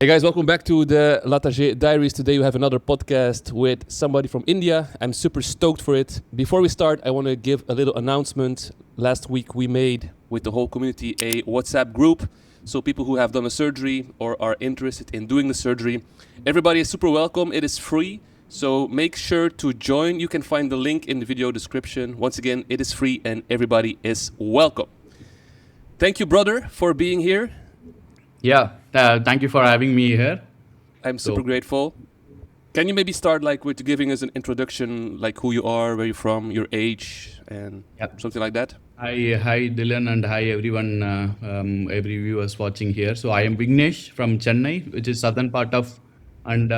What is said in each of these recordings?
Hey guys, welcome back to the Latarjet Diaries. Today we have another podcast with somebody from India. I'm super stoked for it. Before we start, I want to give a little announcement. Last week we made with the whole community a WhatsApp group. So people who have done a surgery or are interested in doing the surgery, everybody is super welcome. It is free. So make sure to join. You can find the link in the video description. Once again, it is free and everybody is welcome. Thank you, brother, for being here. Yeah, thank you for having me here. I'm super grateful. Can you maybe start with giving us an introduction, like who you are, where you're from, your age, and something like that? Hi Dylan, and hi everyone, every viewers watching here. So I am Vignesh from Chennai, which is southern part of, and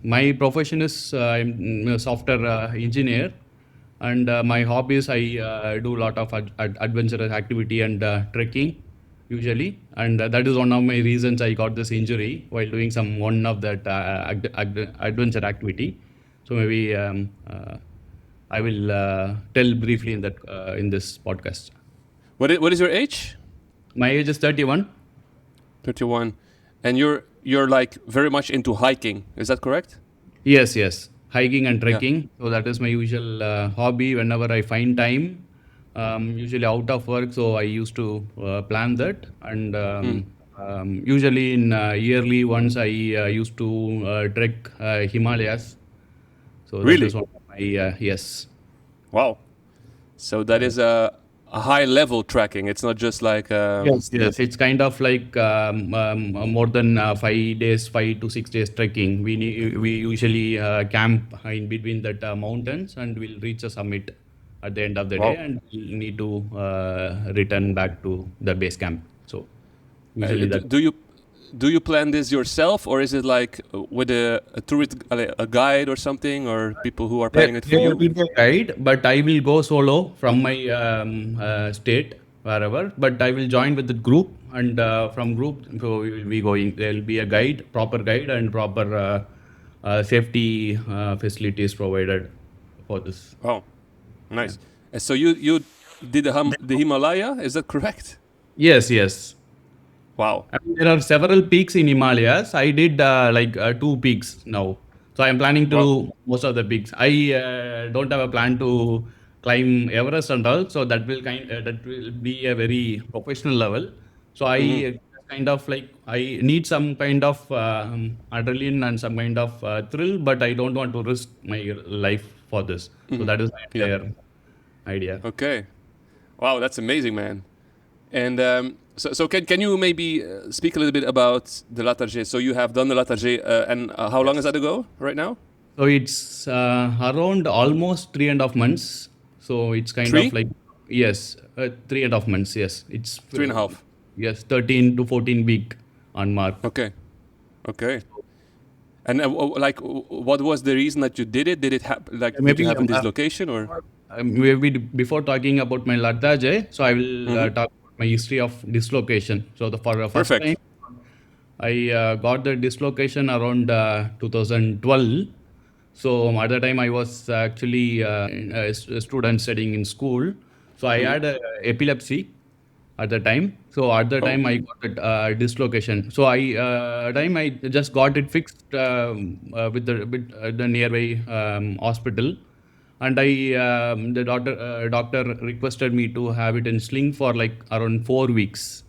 my profession is I'm a software engineer, and my hobbies I do a lot of adventurous activity and trekking usually, and that is one of my reasons I got this injury while doing one of that adventure activity. So maybe I will tell briefly in this podcast. What is your age? My age is 31. 31, and you're like very much into hiking. Is that correct? Yes, hiking and trekking. Yeah. So that is my usual hobby. Whenever I find time, usually out of work, so I used to plan that, and usually in yearly once I used to trek Himalayas. So really, that is one of my yes. Wow. So that is a high level trekking. It's not just like yes. It's kind of like more than 5 days, 5 to 6 days trekking. We usually camp in between that mountains, and we'll reach a summit at the end of the day, and we need to return back to the base camp. So usually do you plan this yourself, or is it like with a tourist, a guide or something, or people who are planning it for you? There will be a guide, but I will go solo from my state wherever. But I will join with the group, and from group, so we will be going. There will be a guide, proper guide, and proper safety facilities provided for this. Oh. Nice. Yeah. So you did the Himalaya, is that correct? Yes. Wow. I mean, there are several peaks in Himalayas. I did 2 peaks now. So I am planning to do most of the peaks. I don't have a plan to climb Everest and all. So that will be a very professional level. So I kind of I need some kind of adrenaline and some kind of thrill, but I don't want to risk my life for this. So that is my entire idea. Okay. Wow, that's amazing, man. And so can you maybe speak a little bit about the Latarjet? So you have done the Latarjet, and how long is that ago right now? So it's around almost 3.5 months. So it's kind of like, yes, 3.5 months. Yes, it's 3.5. Yes, 13 to 14 week on mark. Okay. And what was the reason that you did it? Did it did you have a dislocation or? Maybe before talking about my Latarjet, so I will talk about my history of dislocation. So for the first time, I got the dislocation around 2012. So at the time I was actually a student studying in school. So I had epilepsy at the time. So at the time I got a dislocation. So I just got it fixed with the nearby hospital. And the doctor requested me to have it in sling for like around 4 weeks.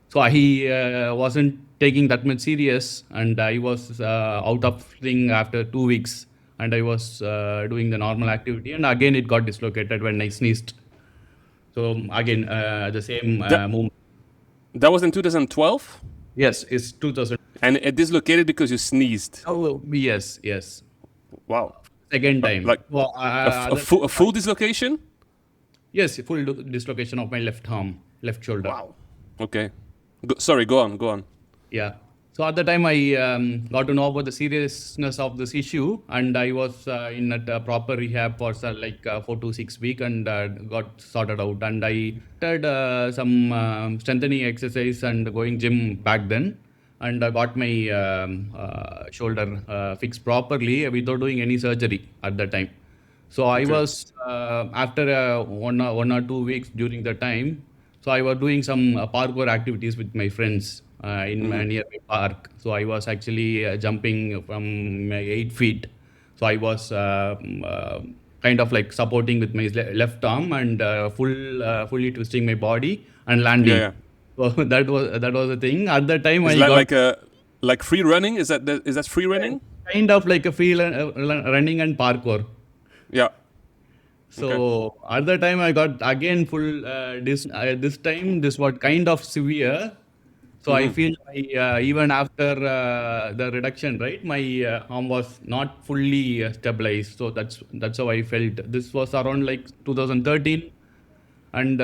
So I wasn't taking that much serious, and I was out of sling after 2 weeks, and I was doing the normal activity, and again it got dislocated when I sneezed. So again the same movement. That was in 2012? Yes, it's 2000. And it dislocated because you sneezed? Oh, yes. Wow. Second time. Like a full dislocation? Yes, full dislocation of my left arm, left shoulder. Wow. Okay. Sorry, go on. Yeah. So at the time I got to know about the seriousness of this issue, and I was in a proper rehab for 4 to 6 weeks, and got sorted out. And I started some strengthening exercise and going gym back then, and I got my shoulder fixed properly without doing any surgery at that time. So I was after 1 or 2 weeks during the time. So I was doing some parkour activities with my friends. in near my park. So I was actually jumping from 8 feet. So I was kind of like supporting with my left arm and fully twisting my body and Yeah, landing. yeah. So that was the thing. At the time, Is I that got like free running? Is that free running? kind of like a feel running and parkour. Yeah. Okay. So at the time I got again full this time this was kind of severe. So I feel even after the reduction, right, my arm was not fully stabilized. So that's how I felt. This was around like 2013, and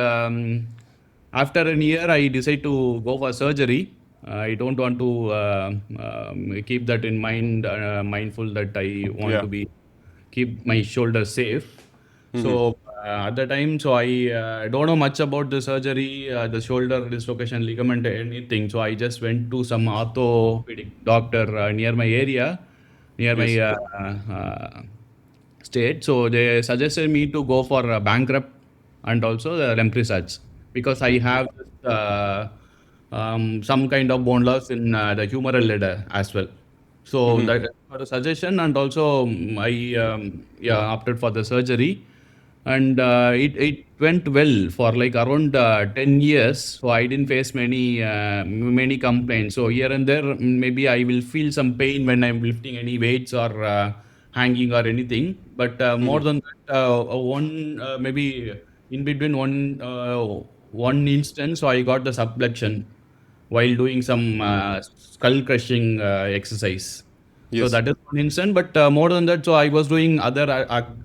after a year I decided to go for surgery. I don't want to keep that in mind, mindful that I want Yeah. to be keep my shoulder safe. So at the time, so I don't know much about the surgery, the shoulder dislocation, ligament, anything. So I just went to some orthopedic doctor near my area, near my Yes. state. So they suggested me to go for bankrupt and also the limb research because I have this, some kind of bone loss in the humeral ladder as well. So that for the suggestion and also I opted for the surgery, and it went well for like around 10 years. So I didn't face many complaints. So here and there maybe I will feel some pain when I'm lifting any weights or hanging or anything, but more than that, one maybe in between one instance, so I got the subluxation while doing some skull crushing exercise. So Yes. that is one instance, but more than that, so I was doing other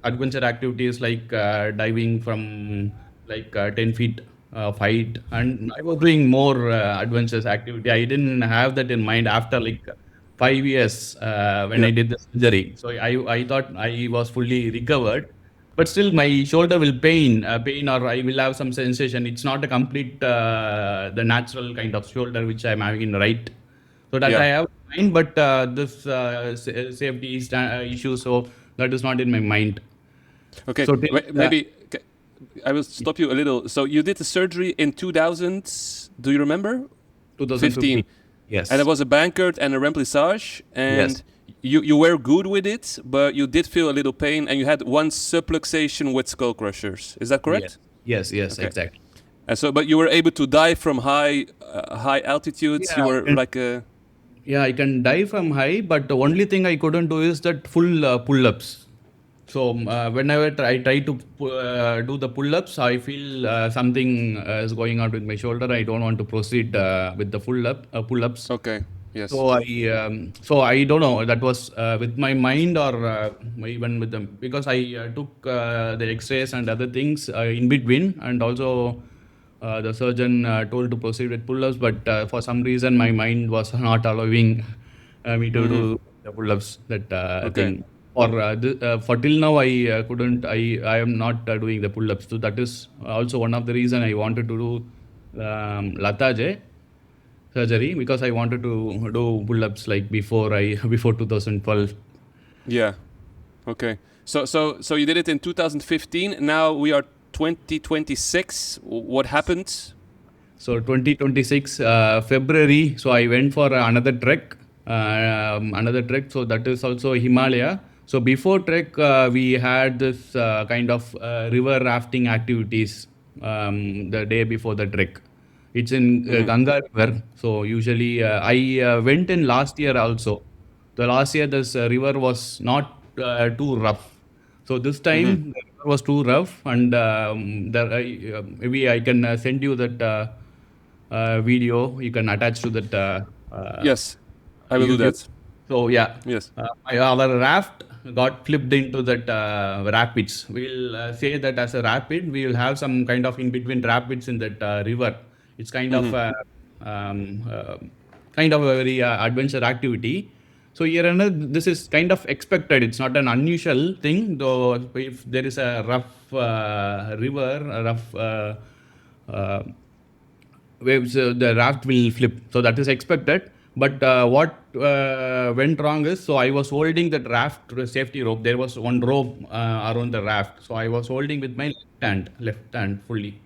adventure activities like diving from like 10 feet height, and I was doing more adventures activity. I didn't have that in mind after like 5 years when Yeah. I did the surgery. So I thought I was fully recovered, but still my shoulder will pain, or I will have some sensation. It's not a complete the natural kind of shoulder which I'm having in right. So that I Yeah. have in mind, but this safety issue, so that is not in my mind. Okay. So till Maybe I will stop you a little. So you did the surgery in 2000. Do you remember? 2015. 15. And it Yes. was a Bankert and a remplissage, Yes. and you were good with it, but you did feel a little pain, and you had one subluxation with skull crushers. Is that Yes. correct? Yes. Yes. Okay. Exactly. And so, but you were able to dive from high altitudes. Yeah. You were like a Yeah, I can dive from high, but the only thing I couldn't do is that full pull-ups. So whenever I try to do the pull-ups, I feel something is going on with my shoulder. I don't want to proceed with the pull-ups. okay. Yes. So I don't know. That was with my mind or even with them, because I took the X-rays and other things in between, and also the surgeon told to proceed with pull-ups, but for some reason my mind was not allowing me to do the pull-ups. That Okay. thing. For till now I couldn't. I am not doing the pull-ups. So that is also one of the reason I wanted to do Latarjet surgery, because I wanted to do pull-ups like before 2012. Yeah. Okay. So you did it in 2015. Now we are 2026. What happened? So 2026 February. So I went for another trek. So that is also Himalaya. So before trek, we had this kind of river rafting activities the day before the trek. It's in Ganga River. So usually I went in last year also. The last year this river was not too rough. So this time the river was too rough, and maybe I can send you that video. You can attach to that Yes, I will do YouTube. that. So yeah, Yes. our raft got flipped into that rapids. We'll say that as a rapid. We will have some kind of in between rapids in that river. It's um, uh, kind of a very adventure activity. So here and this is kind of expected. It's not an unusual thing, though. If there is a rough river, a rough uh, waves, the raft will flip. So that is expected. But what went wrong is, so I was holding that raft safety rope. There was one rope around the raft. So I was holding with my left hand fully.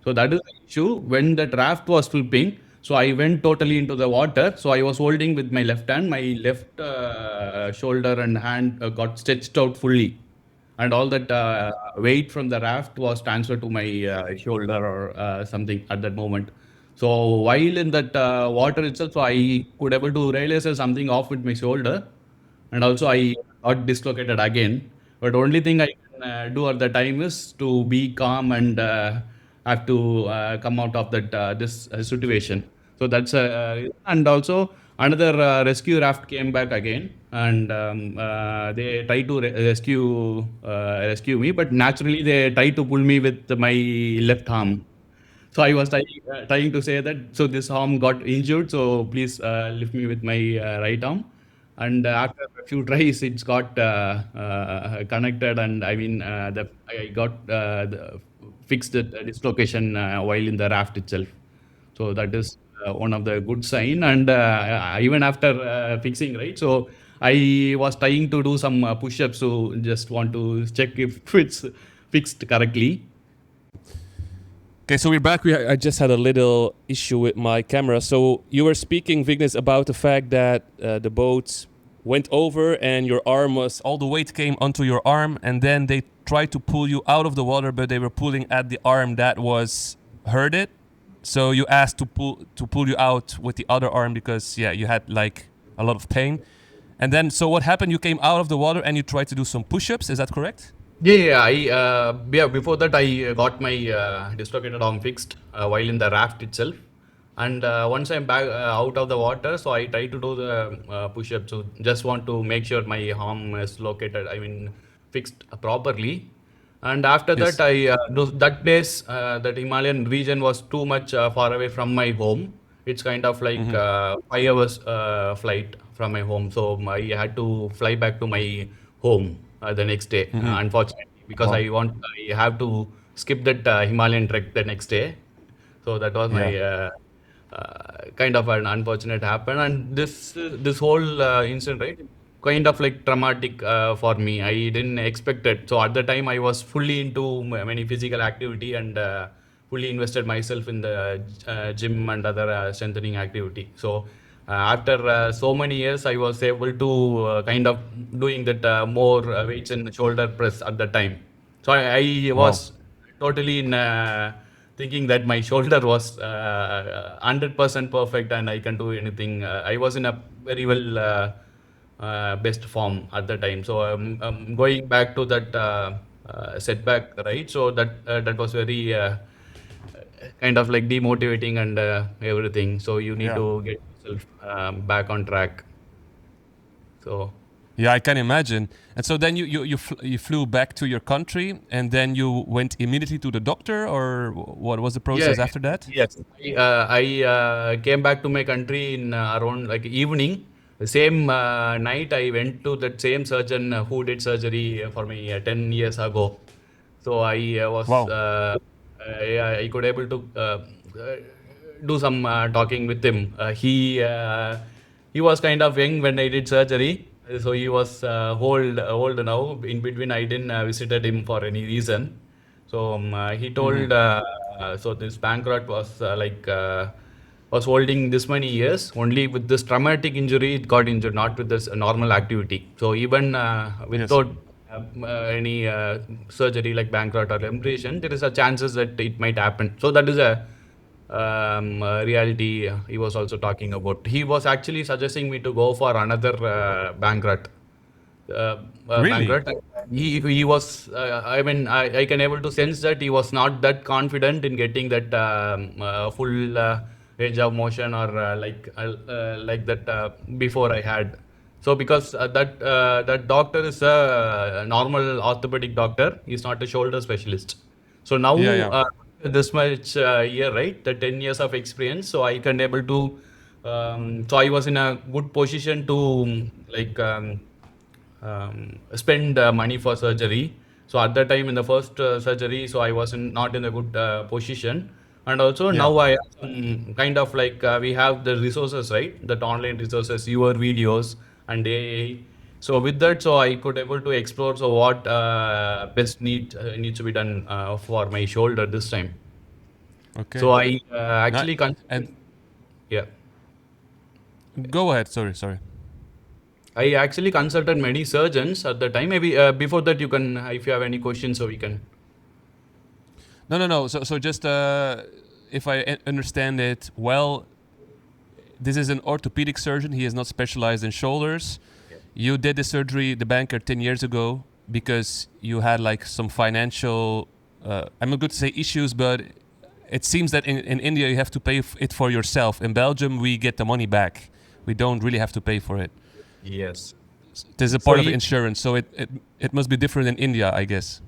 So that is the issue. When that raft was flipping, So I went totally into the water. So I was holding with my left hand. My left shoulder and hand got stretched out fully, and all that weight from the raft was transferred to my shoulder or something at that moment. So while in that water itself, so I could able to realize there's something off with my shoulder, and also I got dislocated again. But only thing I can do at the time is to be calm and have to come out of that this situation. So that's and also another rescue raft came back again, and they tried to rescue me, but naturally they tried to pull me with my left arm. So I was trying to say that, so this arm got injured, so please lift me with my right arm. And after a few tries, it's got connected, and I mean, I got fixed the dislocation while in the raft itself. So that is one of the good sign. And even after fixing, right? So I was trying to do some push-ups, so just want to check if it's fixed correctly. Okay, so we're back. I just had a little issue with my camera. So you were speaking, Vignesh, about the fact that the boat went over and your arm was, all the weight came onto your arm, and then they tried to pull you out of the water, but they were pulling at the arm that was hurted. So you asked to pull you out with the other arm because you had like a lot of pain. And then, so what happened? You came out of the water and you tried to do some push-ups. Is that correct? Before that, I got my dislocated arm fixed while in the raft itself. And once I'm back out of the water, so I try to do the push-up. So just want to make sure my arm is located, I mean, fixed properly. And after Yes. that, that place, that Himalayan region was too much far away from my home. It's kind of like 5 hours flight from my home. So I had to fly back to my home the next day, unfortunately, because Wow. I have to skip that Himalayan trek the next day. So that was my Yeah. kind of an unfortunate happen. And this whole incident, right, kind of like traumatic for me. I didn't expect it. So at the time, I was fully into many physical activity and fully invested myself in the gym and other strengthening activity. So after so many years, I was able to kind of doing that more weights and shoulder press at the time. So I Wow. was totally in thinking that my shoulder was 100% perfect and I can do anything. I was in a very well best form at the time. So going back to that setback, right? So that was very kind of like demotivating and everything. So you need Yeah. to get yourself back on track. So Yeah, I can imagine. And so then you flew back to your country, and then you went immediately to the doctor, or what was the yeah, process after that? yes. I came back to my country in around like evening. The same night, I went to that same surgeon who did surgery for me 10 years ago. So I was Wow. I could able to do some talking with him. He was kind of young when I did surgery, so he was old now. In between, I didn't visited him for any reason. So he told so this Bankart was was holding this many years. Only with this traumatic injury, it got injured, not with this normal activity. So even Yes. without any surgery like Bankart or abrasion, there is a chances that it might happen. So that is a reality he was also talking about. He was actually suggesting me to go for another Bankart Really? Bankrupt. He was I mean I can able to sense that he was not that confident in getting that full range of motion or like that before I had. So because that doctor is a normal orthopedic doctor, he's not a shoulder specialist. So now Yeah, yeah. this much year, right, the 10 years of experience, so I can able to so I was in a good position to like spend money for surgery. So at that time in the first surgery, so I was not in a good position. And also Yeah. now I have kind of like we have the resources, right? That online resources, your videos and AI. So with that, so I could able to explore. So what best needs to be done for my shoulder this time. Okay. So I Not, actually and considered. Yeah. Go ahead. Sorry. I actually consulted many surgeons at the time. Maybe before that, you can, if you have any questions, so we can. No. So just if I understand it well, this is an orthopedic surgeon. He is not specialized in shoulders. Yeah. You did the surgery, the Bankart, 10 years ago because you had like some financial, I'm not good to say issues, but it seems that in India you have to pay it for yourself. In Belgium, we get the money back. We don't really have to pay for it. Yes. There's a So part of insurance, so it must be different in India, I guess.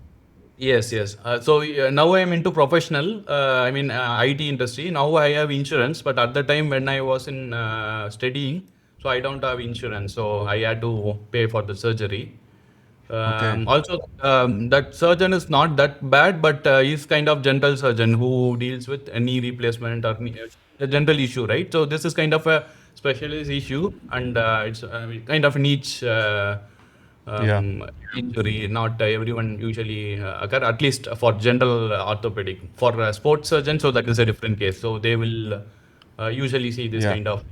yes. So now I am into professional. I mean IT industry. Now I have insurance, but at the time when I was in studying, so I don't have insurance. So I had to pay for the surgery. Okay. Also, that surgeon is not that bad, but he's kind of general surgeon who deals with a knee replacement or a general issue, right? So this is kind of a specialist issue, and it's kind of niche Yeah. injury. Not everyone usually occur, at least for general orthopedic. For sports surgeon, so that is a different case. So they will usually see this Yeah. kind of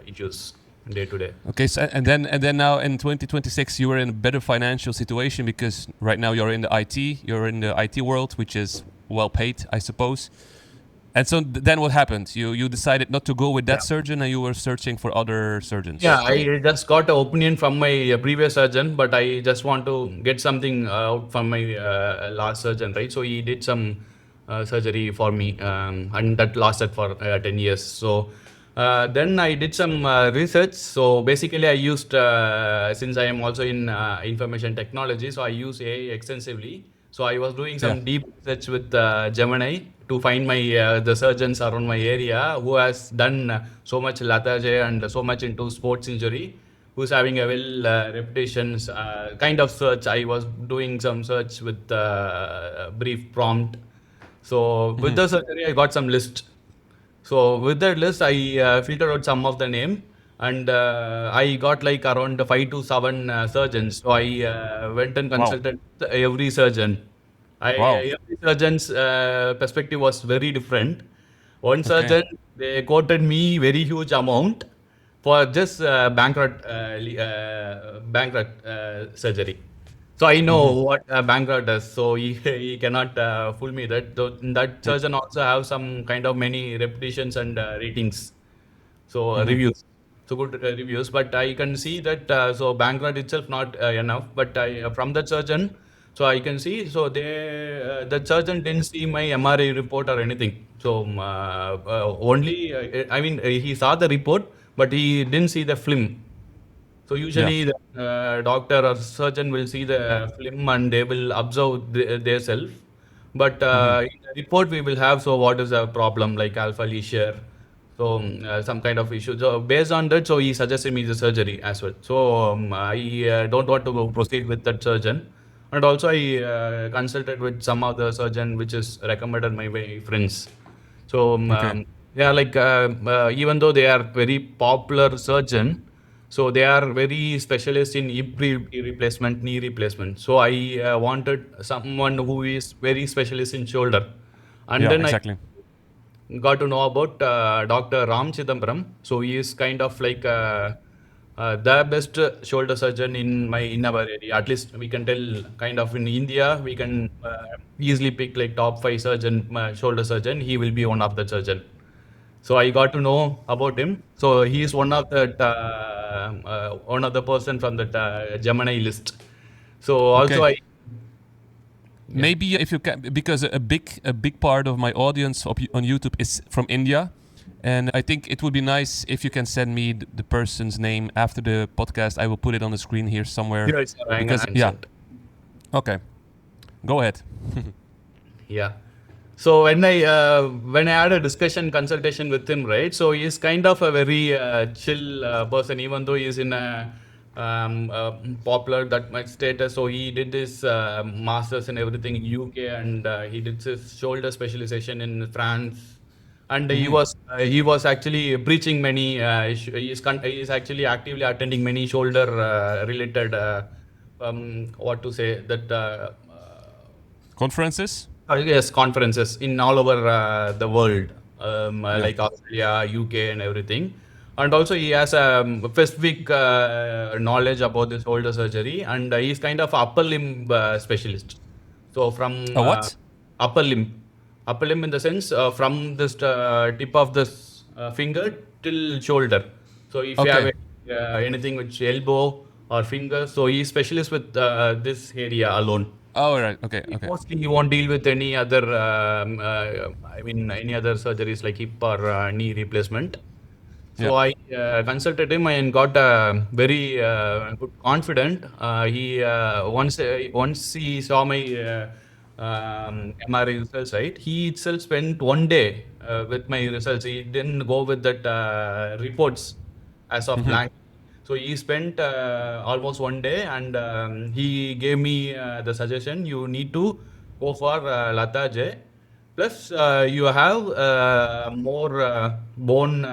issues day to day. Okay, so and then now in 2026 you are in a better financial situation because right now you're in the IT world, which is well paid, I suppose. And so then what happened? You decided not to go with that surgeon, and you were searching for other surgeons. Yeah, I just got an opinion from my previous surgeon, but I just want to get something out from my last surgeon, right? So he did some surgery for me, and that lasted for 10 years. So then I did some research. So basically, I used, since I am also in information technology, so I use AI extensively. So I was doing Yeah. some deep research with Gemini to find my the surgeons around my area who has done so much Latarjet and so much into sports injury, who's having a well reputations kind of search. I was doing some search with brief prompt. So with the surgery, I got some list. So with that list, I filtered out some of the name, and I got like around 5 to 7 surgeons. So I went and Wow. consulted every surgeon. Wow. Every surgeon's perspective was very different. One Okay. surgeon, they quoted me very huge amount for just bankrupt surgery. So I know what a bankrupt does. So he cannot fool me. That Mm. surgeon also have some kind of many repetitions and ratings. So reviews. So good reviews. But I can see that so bankrupt itself not enough. But from that surgeon, so I can see. So that surgeon didn't see my MRI report or anything. So only I mean he saw the report, but he didn't see the film. So Yeah. usually the doctor or surgeon will see the film and they will observe their self. But in the report we will have, so what is the problem like alpha lesion, so some kind of issue. So based on that, so he suggested me the surgery as well. So I don't want to go proceed with that surgeon. And also I consulted with some other surgeon which is recommended my friends. So Okay. yeah, like even though they are very popular surgeon, so they are very specialist in hip replacement, knee replacement. So I wanted someone who is very specialist in shoulder, and Yeah. then I Exactly. got to know about Dr. Ram Chidambaram. So he is kind of like the best shoulder surgeon in our area. At least we can tell, kind of in India, we can easily pick like top 5 surgeon, shoulder surgeon. He will be one of the surgeon. So I got to know about him. So he is one of the person from that Gemini list. So also Okay. I, yeah. Maybe if you can, because a big part of my audience on YouTube is from India, and I think it would be nice if you can send me the person's name after the podcast. I will put it on the screen here somewhere, Yes, sir, I'm because gonna yeah. send. Okay. Go ahead. Yeah. So when I had a discussion consultation with him, right? So he's kind of a very chill person, even though he's in a popular that much status. So he did his masters and everything in UK, and he did his shoulder specialization in France. And he was actually preaching many. He's actually actively attending many shoulder related. What to say that. Conferences. Yes, conferences in all over the world. Yeah. like Australia, UK, and everything. And also, he has a specific knowledge about this shoulder surgery, and he's kind of upper limb specialist. So from A what? upper limb, upper limb in the sense from this tip of this finger till shoulder. So if you have Okay. anything with elbow or finger, so he's specialist with this area alone. Oh, right. Okay. Okay. Mostly you won't deal with any other, I mean, any other surgeries like hip or knee replacement. Yeah. So I consulted him and got very good confident. He once he saw my MRI results, right? He itself spent 1 day with my results. He didn't go with that reports as of Hmm. blank. So he spent almost 1 day, and he gave me the suggestion: you need to go for Latarjet. Plus, you have more bone.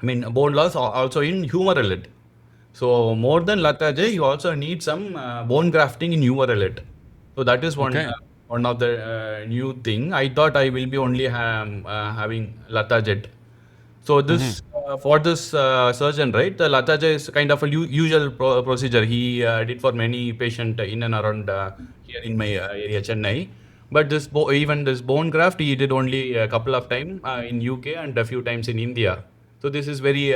Bone loss also in humeral. So more than Latarjet, you also need some bone grafting in humeral. So that is Okay. one of the new thing. I thought I will be only having Latarjet. So Hmm. this for this surgeon, right? The Latarjet is kind of a usual procedure he did for many patient in and around here in my area, Chennai. But this even this bone graft he did only a couple of times in UK and a few times in India. So this is very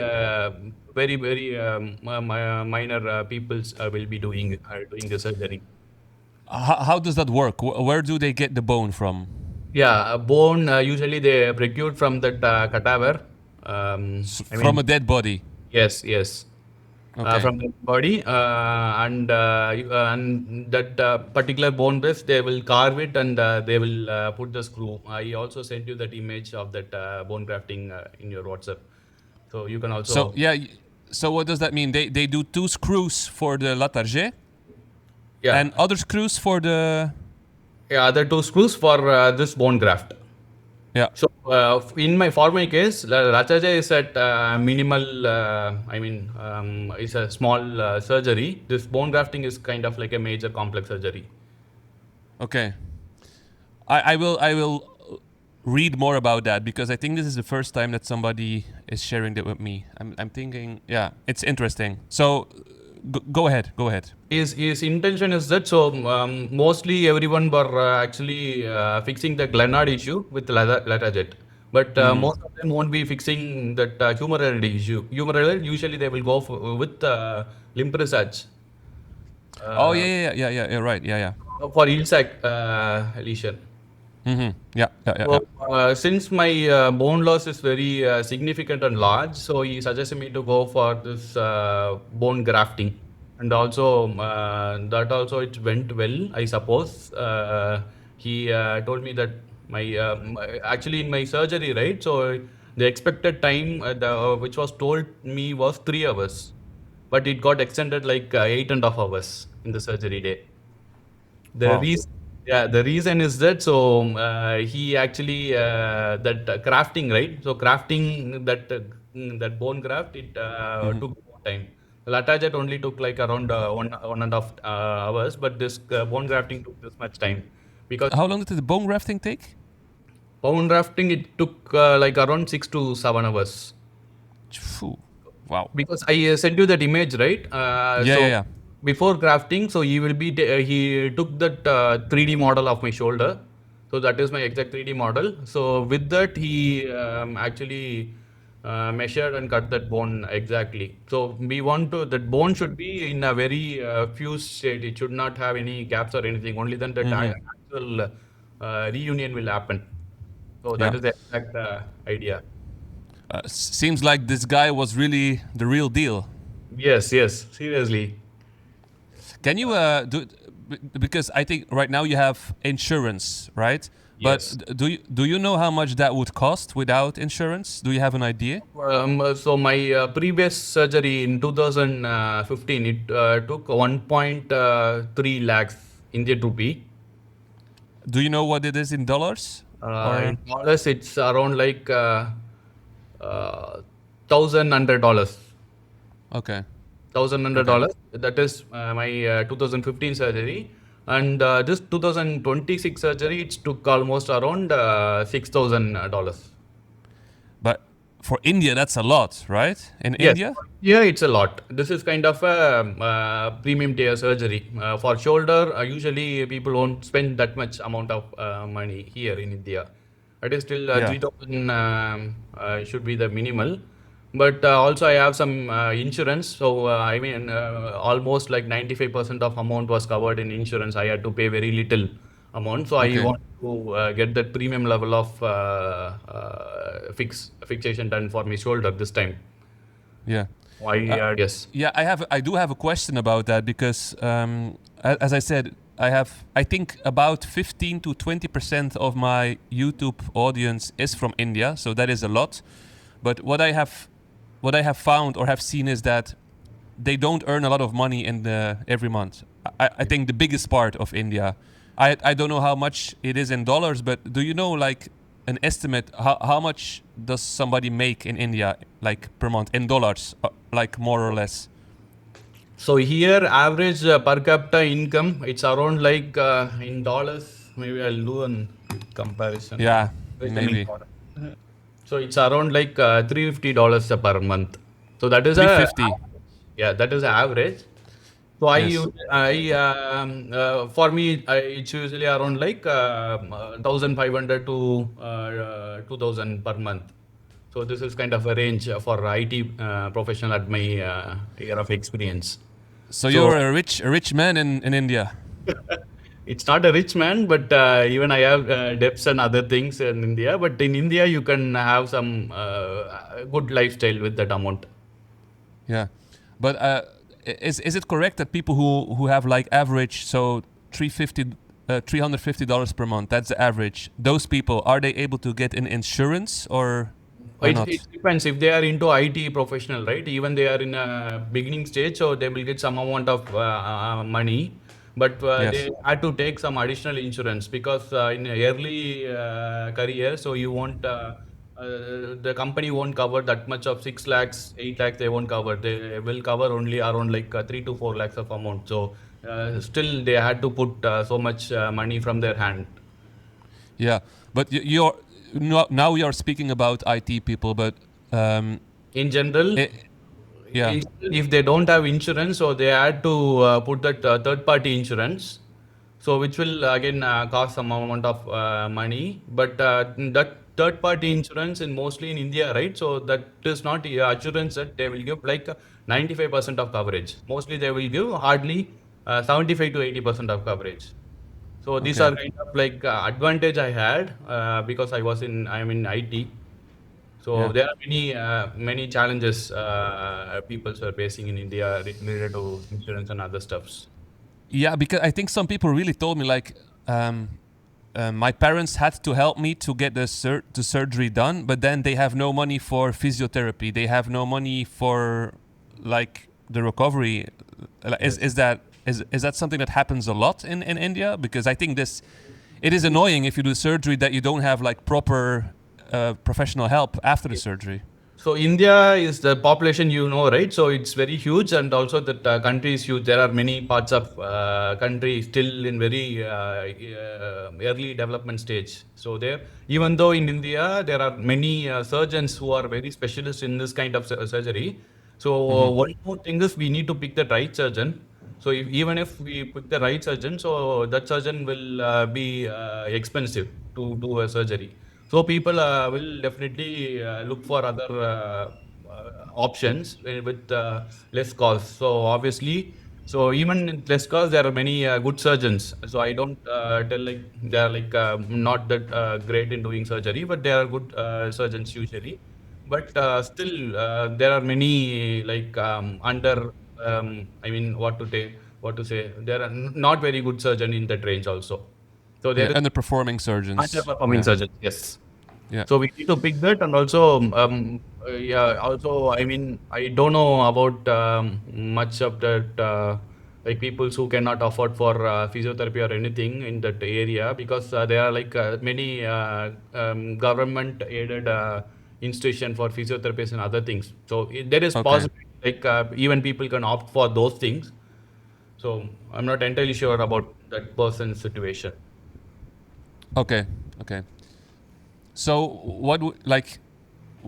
minor peoples will be doing the surgery. How does that work? Where do they get the bone from? Yeah, bone usually they procure from that cadaver. I From mean, a dead body. yes, yes. Okay. From the body, and that particular bone base, they will carve it and they will put the screw. I also sent you that image of that bone grafting in your WhatsApp, so you can So also, yeah. So what does that mean? They do two screws for the Latarjet yeah, and other screws for the. yeah, other two screws for this bone graft. Yeah. So in my for my case, Lachaja is at minimal. It's a small surgery. This bone grafting is kind of like a major complex surgery. Okay. I will read more about that because I think this is the first time that somebody is sharing that with me. I'm thinking, yeah, it's interesting. So go ahead. Go ahead. His intention is that so mostly everyone were actually fixing the Glenard issue with Latarjet, but Hmm. most of them won't be fixing that humeral issue. Humeral usually they will go with limb research Oh uh, yeah, yeah. Right. Yeah, yeah. for Ilsac lesion. Hmm. Yeah, yeah, yeah, yeah. So, since my bone loss is very significant and large, so he suggested me to go for this bone grafting, and also that also it went well, I suppose. He told me that actually in my surgery, right? So the expected time which was told me was 3 hours, but it got extended like 8.5 hours in the surgery day. The Wow. reason, yeah, the reason is that so he actually that crafting, right? So crafting that bone graft it Hmm. took more time. The Latarjet only took like around 1.5 hours, but this bone grafting took this much time because How long did the bone grafting take? bone grafting it took like around 6 to 7 hours. Phew. Wow. Because I sent you that image, right? Yeah, yeah, So yeah. before grafting, so he will be he took that 3D model of my shoulder. So that is my exact 3D model. So with that, he actually measured and cut that bone exactly. So we want to that bone should be in a very fused state. It should not have any gaps or anything. Only then that Hmm. actual reunion will happen. So that Yeah. is the exact idea. Seems like this guy was really the real deal. Yes, yes, seriously. Can you because I think right now you have insurance, right? But Yes. do you know how much that would cost without insurance? Do you have an idea? So my previous surgery in 2015, it took 1.3 lakhs Indian rupee. Do you know what it is in dollars? In Or dollars, it's around like uh, $1,100. okay, Thousand hundred okay, dollars. That is my 2015 surgery, and this 2026 surgery, it took almost around $6,000. for India, that's a lot, right? In Yes, India? yeah, it's a lot. This is kind of a premium tier surgery. For shoulder, usually people won't spend that much amount of money here in India. It is still Yeah. 3,000 should be the minimal. But also I have some insurance. So I mean, almost like 95% of amount was covered in insurance. I had to pay very little amount. So I Okay. want to get that premium level of fixation done for my shoulder this time. Yeah. Why? Yes. Yeah, I do have a question about that because, as I said, I think about 15 to 20% of my YouTube audience is from India, so that is a lot. But what I have found or have seen is that they don't earn a lot of money every month. I think the biggest part of India. I don't know how much it is in dollars, but do you know like an estimate how much does somebody make in India like per month in dollars, like more or less? So here, average per capita income, it's around like in dollars. Maybe I'll do a comparison. Yeah, I mean, maybe so it's around like $350 per month. So that is a 350. yeah, that is average. So Yes. for me, it's usually around like 1,500 to 2,000 per month. So this is kind of a range for IT professional at my year of experience. So So you're a rich man in India. it's not a rich man, but even I have debts and other things in India. But in India, you can have some good lifestyle with that amount. Yeah, but is it correct that people who have like average so 350 $350 per month, that's the average, those people, are they able to get an insurance or It not? depends if they are into IT professional, right? Even they are in a beginning stage, so they will get some amount of money, but Yes. they had to take some additional insurance because in early career, so you won't. The company won't cover that much of 6 lakhs, 8 lakhs. They won't cover. They will cover only around like 3 to 4 lakhs of amount. So still, they had to put so much money from their hand. Yeah, but you're now you're speaking about IT people, but um, In general, it, yeah, if they don't have insurance, so they had to put that third party insurance, so which will again cost some amount of money, but that third party insurance in mostly in India, right? So that is not assurance that they will give like 95% of coverage. Mostly they will give hardly 75 to 80% of coverage. So these okay, are kind of like advantage I had because I'm in IT. So yeah. there are many challenges people are facing in India related to insurance and other stuffs. Yeah, because I think some people really told me like um, my parents had to help me to get the surgery done, but then they have no money for physiotherapy. They have no money for like the recovery. Yes. Is that something that happens a lot in India? Because I think it is annoying if you do surgery that you don't have like proper professional help after the surgery. So India is the population, right? So it's very huge, and also that country is huge. There are many parts of country still in very early development stage. So there, even though in India there are many surgeons who are very specialists in this kind of surgery. So Mm-hmm. one more thing is we need to pick the right surgeon. So even if we pick the right surgeon, so that surgeon will be expensive to do a surgery. So people will definitely look for other options with less cost. So obviously, so even in less cost, there are many good surgeons. So I don't tell like they are like not that great in doing surgery, but they are good surgeons usually. But still, there are many like under. I mean, what to say? There are not very good surgeon in that range also. So Yeah, there is underperforming surgeons. underperforming Yeah, surgeons. Yes. yeah. So we need to pick that, and also, yeah, also, I mean, I don't know about much of that, like people who cannot afford for physiotherapy or anything in that area because there are like many government aided institution for physiotherapists and other things. So there is Okay, possibility like even people can opt for those things. So I'm not entirely sure about that person's situation. okay, okay. So what like?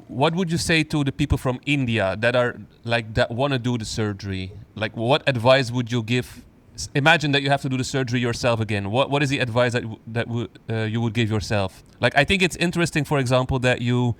what would you say to the people from India that are like that want to do the surgery? Like, what advice would you give? Imagine that you have to do the surgery yourself again. What is the advice you would give yourself? Like, I think it's interesting, for example, that you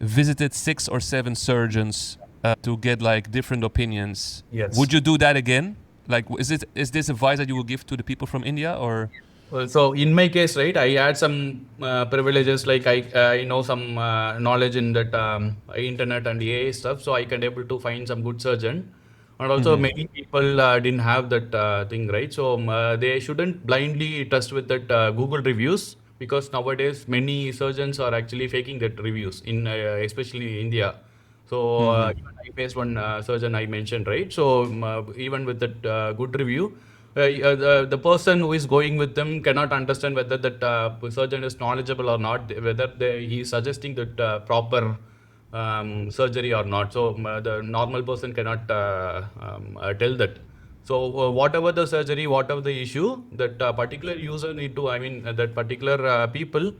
visited 6 or 7 surgeons to get like different opinions. Yes. Would you do that again? Like, is this advice that you will give to the people from India, or? Well, so in my case, right, I had some privileges, like I know some knowledge in that internet and AI stuff, so I can able to find some good surgeon. And also many people didn't have that thing, right? So they shouldn't blindly trust with that Google reviews, because nowadays many surgeons are actually faking that reviews in especially India. So even I faced one surgeon I mentioned, right? So even with that good review, the person who is going with them cannot understand whether that surgeon is knowledgeable or not, whether he is suggesting that proper surgery or not. So the normal person cannot tell that. So whatever the surgery, whatever the issue, that particular user need to, I mean, that particular people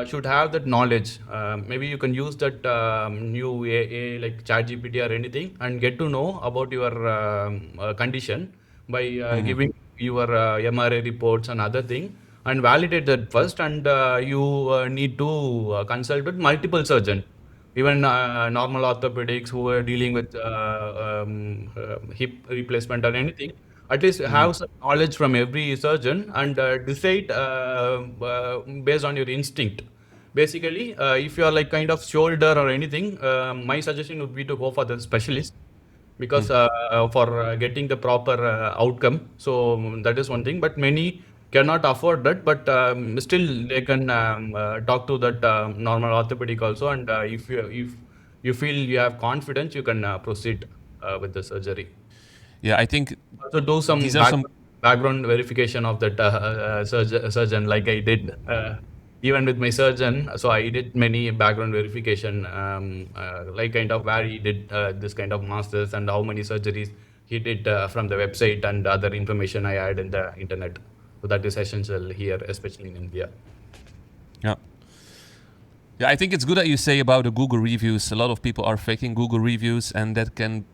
should have that knowledge. Maybe you can use that new AI like ChatGPT or anything and get to know about your condition by giving your MRI reports and other thing, and validate that first. And you need to consult with multiple surgeons, even normal orthopedics who are dealing with hip replacement or anything. At least have some knowledge from every surgeon and decide based on your instinct. Basically, if you are like kind of shoulder or anything, my suggestion would be to go for the specialist, because for getting the proper outcome. So that is one thing, but many cannot afford that, but still they can talk to that normal orthopedic also. And if you feel you have confidence, you can proceed with the surgery. Yeah, I think Also do some these are some. background verification of that surgeon, like I did. Even with my surgeon, so I did many background verification, like kind of where he did this kind of masters and how many surgeries he did from the website and other information I had in the internet. So that is essential here, especially in India. Yeah. Yeah, I think it's good that you say about the Google reviews. A lot of people are faking Google reviews, and that can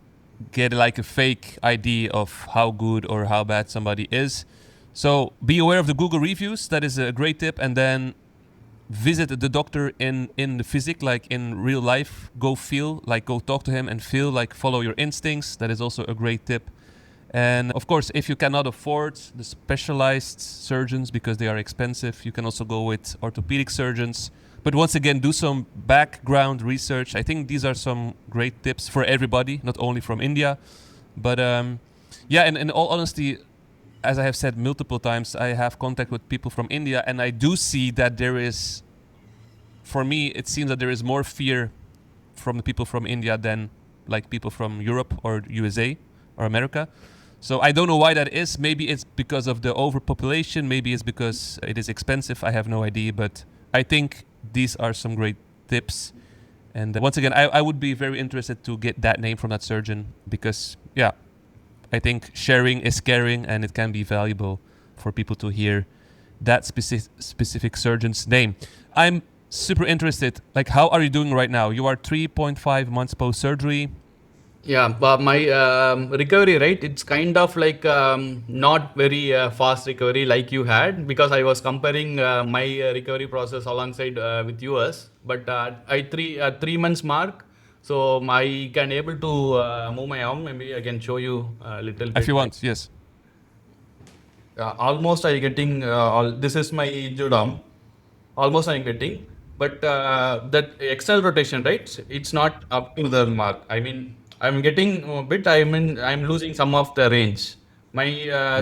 get like a fake idea of how good or how bad somebody is. So be aware of the Google reviews. That is a great tip. And then visit the doctor in the physic, like in real life. Go feel, like go talk to him and feel, like follow your instincts. That is also a great tip. And of course, if you cannot afford the specialized surgeons because they are expensive, you can also go with orthopedic surgeons. But once again, do some background research. I think these are some great tips for everybody, not only from India. But yeah, and in all honesty, as I have said multiple times, I have contact with people from India, and I do see that there is, for me, it seems that there is more fear from the people from India than like people from Europe or USA or America. So I don't know why that is. Maybe it's because of the overpopulation. Maybe it's because it is expensive. I have no idea. But I think these are some great tips. And once again, I would be very interested to get that name from that surgeon because, yeah, I think sharing is caring, and it can be valuable for people to hear that specific surgeon's name. I'm super interested. Like, how are you doing right now? You are 3.5 months post-surgery. Yeah, but my recovery, right? It's kind of like not very fast recovery like you had, because I was comparing my recovery process alongside with yours. But I 3 months mark, so I can able to move my arm. Maybe I can show you a little bit. If you want, yes. Almost I getting this is my injured arm. Almost I'm getting, but that external rotation, right? It's not up to the mark. I mean, I'm getting a bit. I mean, I'm losing some of the range. My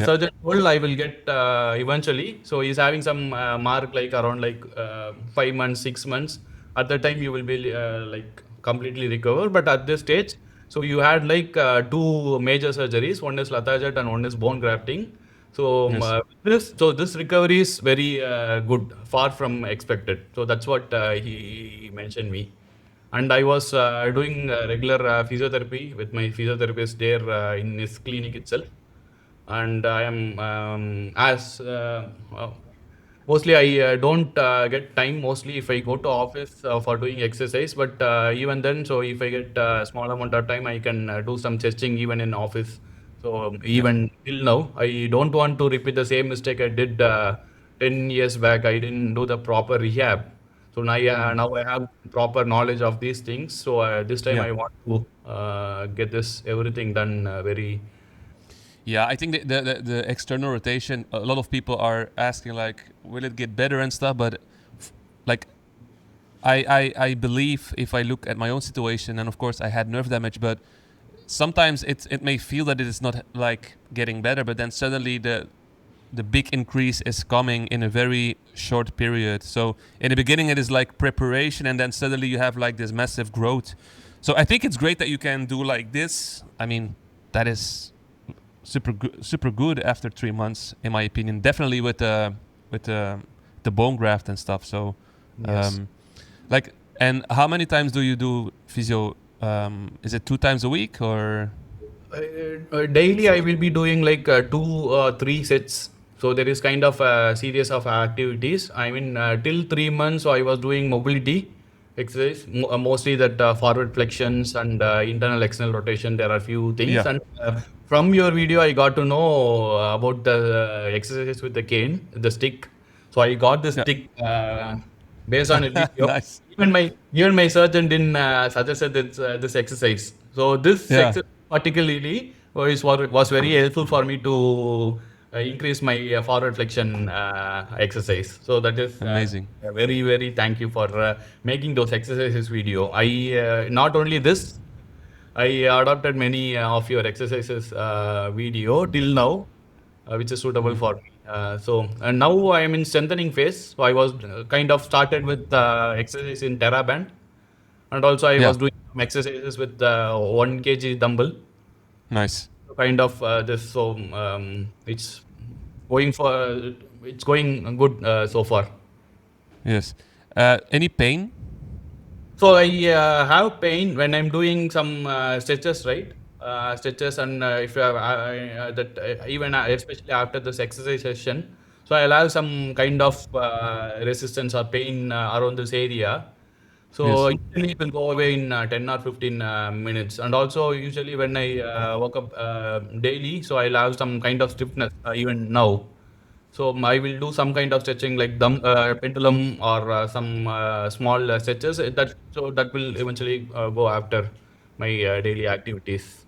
surgeon told I will get eventually. So he's having some mark like around like 5 months, 6 months. At that time, you will be like completely recover. But at this stage, so you had like two major surgeries. One is Latarjet and one is bone grafting. So this recovery is very good, far from expected. So that's what he mentioned me. And I was doing regular physiotherapy with my physiotherapist there in his clinic itself. And I am as Mostly I don't get time mostly if I go to office for doing exercise, but even then, so if I get a small amount of time, I can do some stretching even in office. So Yeah. even till now, I don't want to repeat the same mistake I did 10 years back. I didn't do the proper rehab. So now I have proper knowledge of these things. So this time Yeah. I want to get this everything done very. Yeah, I think the external rotation, a lot of people are asking like, will it get better and stuff? But like, I believe if I look at my own situation, and of course I had nerve damage, but sometimes it may feel that it is not like getting better, but then suddenly the big increase is coming in a very short period. So in the beginning it is like preparation, and then suddenly you have like this massive growth. So I think it's great that you can do like this. I mean, that is super good after 3 months, in my opinion. Definitely with the bone graft and stuff. So, Yes. like, and how many times do you do physio? Is it 2 times a week or? Daily, I will be doing like 2 or 3 sets. So there is kind of a series of activities. I mean, till 3 months, I was doing mobility exercise, mostly that forward flexions and internal external rotation. There are few things, Yeah. and from your video, I got to know about the exercises with the cane, the stick. So I got the Yeah. stick based on a video. Nice. Even my surgeon didn't suggested this exercise. So this Yeah. exercise particularly was very helpful for me to increase my forward flexion exercise. So that is Amazing. very very thank you for making those exercises video. I not only this, I adopted many of your exercises video till now, which is suitable for me. And now I am in strengthening phase. So I was kind of started with exercise in TerraBand, and also I Yeah. was doing some exercises with 1 kg dumbbell. Nice. Kind of this. So going for it's going good so far. Yes. Any pain? So I have pain when I'm doing some stretches, right? Stretches, and if that even especially after this exercise session, so I'll have some kind of resistance or pain around this area. So Yes. usually it will go away in 10 or 15 minutes. And also usually when I wake up daily, so I'll have some kind of stiffness even now. So I will do some kind of stretching like pendulum or some small stretches. That will eventually go after my daily activities.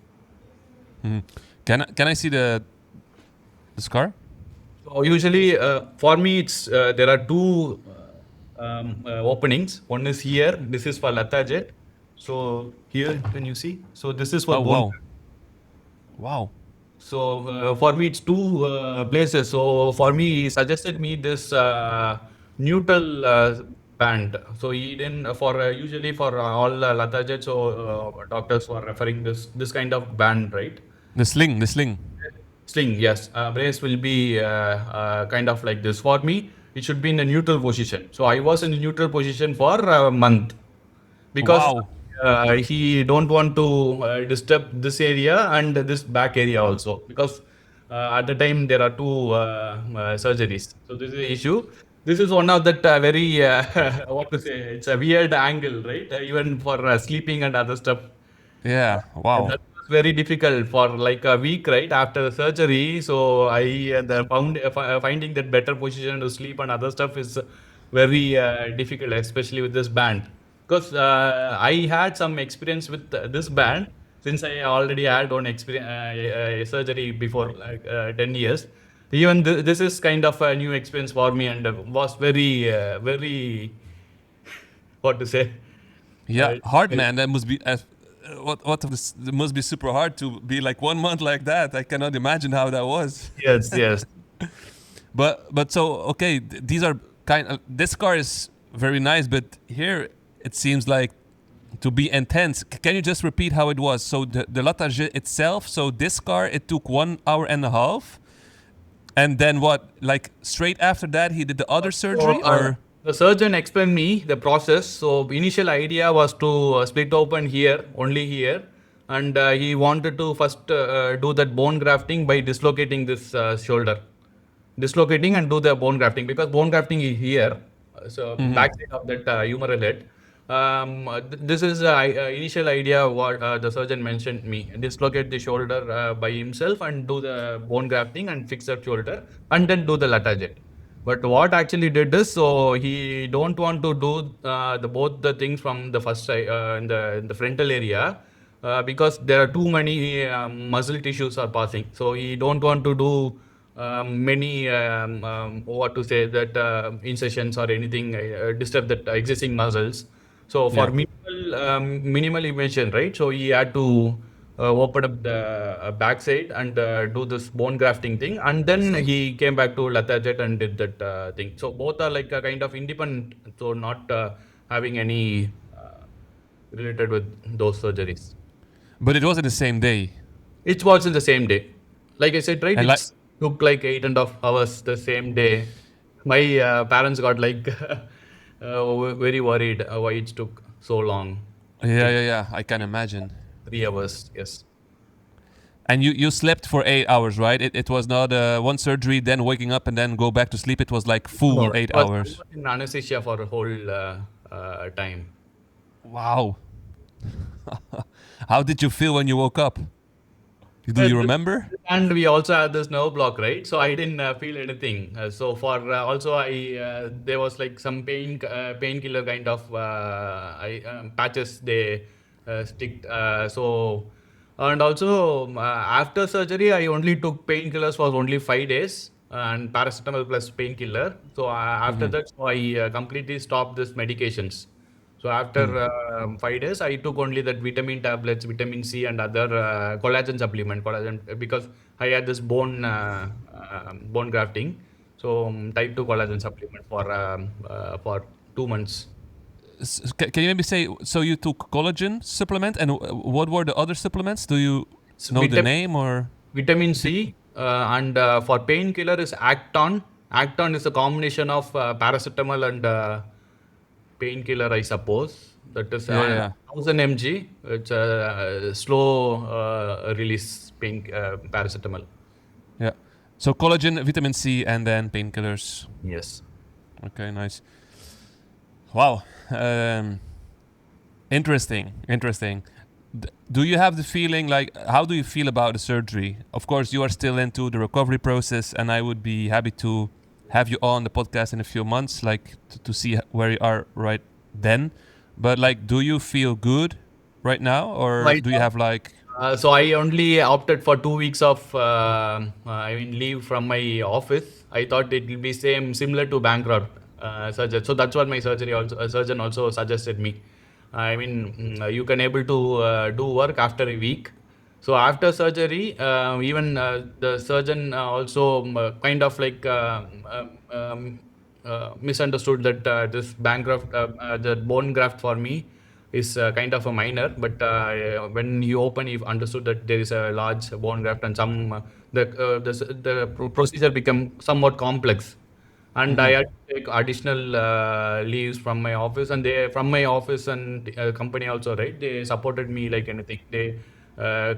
Mhm. Can I see the scar? So usually for me it's there are two openings. One is here. This is for Latarjet. So here can you see? So this is for Oh bone. wow. Wow. So for me, it's two places. So for me, he suggested me this neutral band. So he didn't for usually for all Latarjet. So doctors were referring this kind of band, right? The sling. The sling. Sling, yes. Brace will be kind of like this. For me, it should be in a neutral position. So I was in a neutral position for a month because Wow. he don't want to disturb this area and this back area also, because at the time there are two surgeries. So this is the issue. This is one of that very what to say, it's a weird angle, right? Even for sleeping and other stuff. Yeah. And Wow. that was very difficult for like a week, right, after the surgery. So I found finding that better position to sleep and other stuff is very difficult, especially with this band. Because I had some experience with this band since I already had one experience surgery before like 10 years. Even this is kind of a new experience for me, and was very what to say. Yeah. Uh, Hard, man. That must be. What of this? It must be super hard to be like 1 month like that. I cannot imagine how that was. yes, yes. But so okay, these are kind of, this car is very nice, but here it seems like to be intense. Can you just repeat how it was? So the Latarjet itself, so this car it took 1 hour and a half, and then what? Like straight after that he did the other So, surgery, or the surgeon explained me the process. So initial idea was to split open here, only here, and he wanted to first do that bone grafting by dislocating this shoulder. dislocating and do the bone grafting, because bone grafting is here, so backside of that humeral head. This is initial idea what the surgeon mentioned me: dislocate the shoulder by himself and do the bone grafting and fix the shoulder and then do the Latarjet. But what actually did is, so he don't want to do the both the things from the first side in the frontal area, because there are too many muscle tissues are passing. So he don't want to do many what to say that incisions or anything disturb that existing muscles. So for Yeah. minimal invasion, right? So he had to open up the backside and do this bone grafting thing, and then he came back to Latarjet and did that thing. So both are like a kind of independent, so not having any related with those surgeries. But it was in the same day. It was in the same day. Like I said, right? And like, It took like 8.5 hours the same day. My parents got like very worried why it took so long. yeah, I can imagine. 3 hours, yes. And you slept for 8 hours, right? It was not one surgery, then waking up and then go back to sleep. It was like full No, eight I hours. was in anesthesia for a whole time. Wow. How did you feel when you woke up? Do Uh, you th- remember? And we also had this nerve block, right? So I didn't feel anything. So for also I there was like some painkiller kind of patches they stick. So and also after surgery I only took painkillers for only 5 days and paracetamol plus painkiller. So after that, so I completely stopped this medications. So after 5 days, I took only that vitamin tablets, vitamin C, and other collagen supplement, collagen, because I had this bone grafting. So type 2 collagen supplement for 2 months. Can you maybe say, so you took collagen supplement and what were the other supplements? Do you So know the name or? vitamin C, and for painkiller is Acton. Acton is a combination of paracetamol and painkiller, I suppose. That is Yeah, yeah, 1000 mg. It's a slow release paracetamol. yeah. So collagen, vitamin C, and then painkillers. Yes. Okay, nice. Wow. Interesting. Interesting. Do you have the feeling like, how do you feel about the surgery? Of course, you are still into the recovery process, and I would be happy to have you on the podcast in a few months, like to see where you are right then. But like, do you feel good right now, or Right do you now. have like? So I only opted for 2 weeks of leave from my office. I thought it will be similar to bankrupt surgery. So that's what my surgeon also suggested me. I mean, you can able to do work after a week. So after surgery, even the surgeon also kind of like misunderstood that this bankrupt, the bone graft for me is kind of a minor, but when you open, you understood that there is a large bone graft and some the procedure become somewhat complex, and I had to take additional leaves from my office, and they from my office and company also, right? They supported me like anything. They